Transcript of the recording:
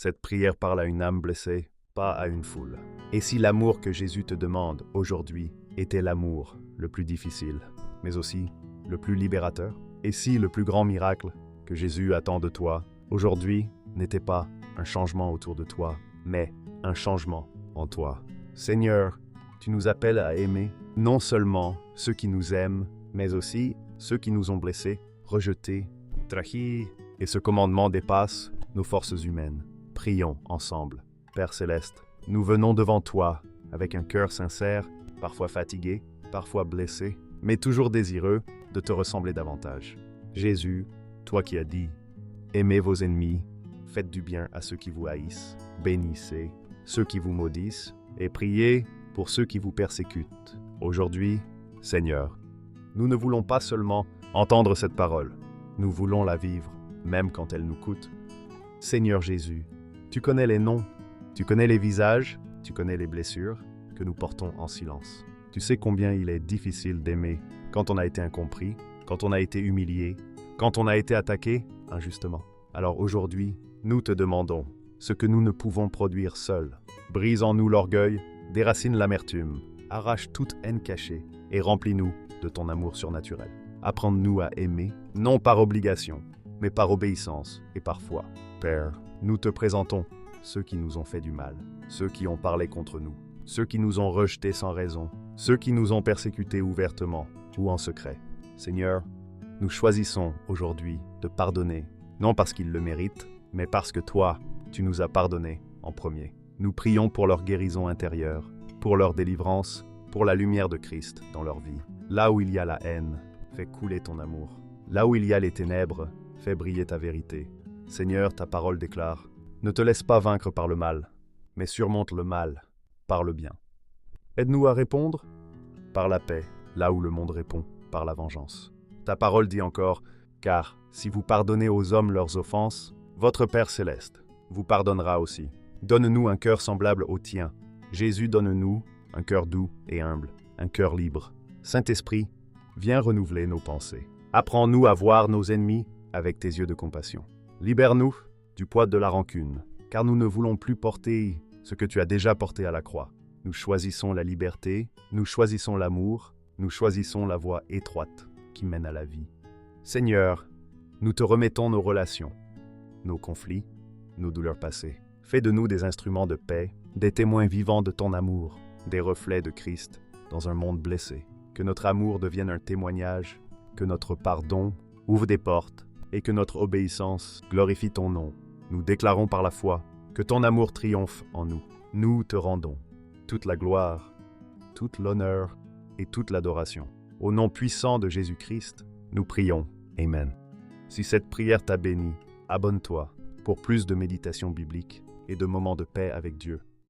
Cette prière parle à une âme blessée, pas à une foule. Et si l'amour que Jésus te demande aujourd'hui était l'amour le plus difficile, mais aussi le plus libérateur? Et si le plus grand miracle que Jésus attend de toi aujourd'hui n'était pas un changement autour de toi, mais un changement en toi? Seigneur, tu nous appelles à aimer non seulement ceux qui nous aiment, mais aussi ceux qui nous ont blessés, rejetés, trahis. Et ce commandement dépasse nos forces humaines. Prions ensemble. Père Céleste, nous venons devant toi avec un cœur sincère, parfois fatigué, parfois blessé, mais toujours désireux de te ressembler davantage. Jésus, toi qui as dit « Aimez vos ennemis, faites du bien à ceux qui vous haïssent, bénissez ceux qui vous maudissent et priez pour ceux qui vous persécutent. » Aujourd'hui, Seigneur, nous ne voulons pas seulement entendre cette parole, nous voulons la vivre, même quand elle nous coûte. Seigneur Jésus, tu connais les noms, tu connais les visages, tu connais les blessures que nous portons en silence. Tu sais combien il est difficile d'aimer quand on a été incompris, quand on a été humilié, quand on a été attaqué injustement. Alors aujourd'hui, nous te demandons ce que nous ne pouvons produire seuls. Brise en nous l'orgueil, déracine l'amertume, arrache toute haine cachée et remplis-nous de ton amour surnaturel. Apprends-nous à aimer, non par obligation, mais par obéissance et par foi. Père, nous te présentons ceux qui nous ont fait du mal, ceux qui ont parlé contre nous, ceux qui nous ont rejetés sans raison, ceux qui nous ont persécutés ouvertement ou en secret. Seigneur, nous choisissons aujourd'hui de pardonner, non parce qu'ils le méritent, mais parce que toi, tu nous as pardonné en premier. Nous prions pour leur guérison intérieure, pour leur délivrance, pour la lumière de Christ dans leur vie. Là où il y a la haine, fais couler ton amour. Là où il y a les ténèbres, fais briller ta vérité. Seigneur, ta parole déclare, ne te laisse pas vaincre par le mal, mais surmonte le mal par le bien. Aide-nous à répondre par la paix, là où le monde répond par la vengeance. Ta parole dit encore, car si vous pardonnez aux hommes leurs offenses, votre Père céleste vous pardonnera aussi. Donne-nous un cœur semblable au tien. Jésus, donne-nous un cœur doux et humble, un cœur libre. Saint-Esprit, viens renouveler nos pensées. Apprends-nous à voir nos ennemis avec tes yeux de compassion. Libère-nous du poids de la rancune, car nous ne voulons plus porter ce que tu as déjà porté à la croix. Nous choisissons la liberté, nous choisissons l'amour, nous choisissons la voie étroite qui mène à la vie. Seigneur, nous te remettons nos relations, nos conflits, nos douleurs passées. Fais de nous des instruments de paix, des témoins vivants de ton amour, des reflets de Christ dans un monde blessé. Que notre amour devienne un témoignage, que notre pardon ouvre des portes et que notre obéissance glorifie ton nom. Nous déclarons par la foi que ton amour triomphe en nous. Nous te rendons toute la gloire, toute l'honneur et toute l'adoration. Au nom puissant de Jésus-Christ, nous prions. Amen. Si cette prière t'a béni, abonne-toi pour plus de méditations bibliques et de moments de paix avec Dieu.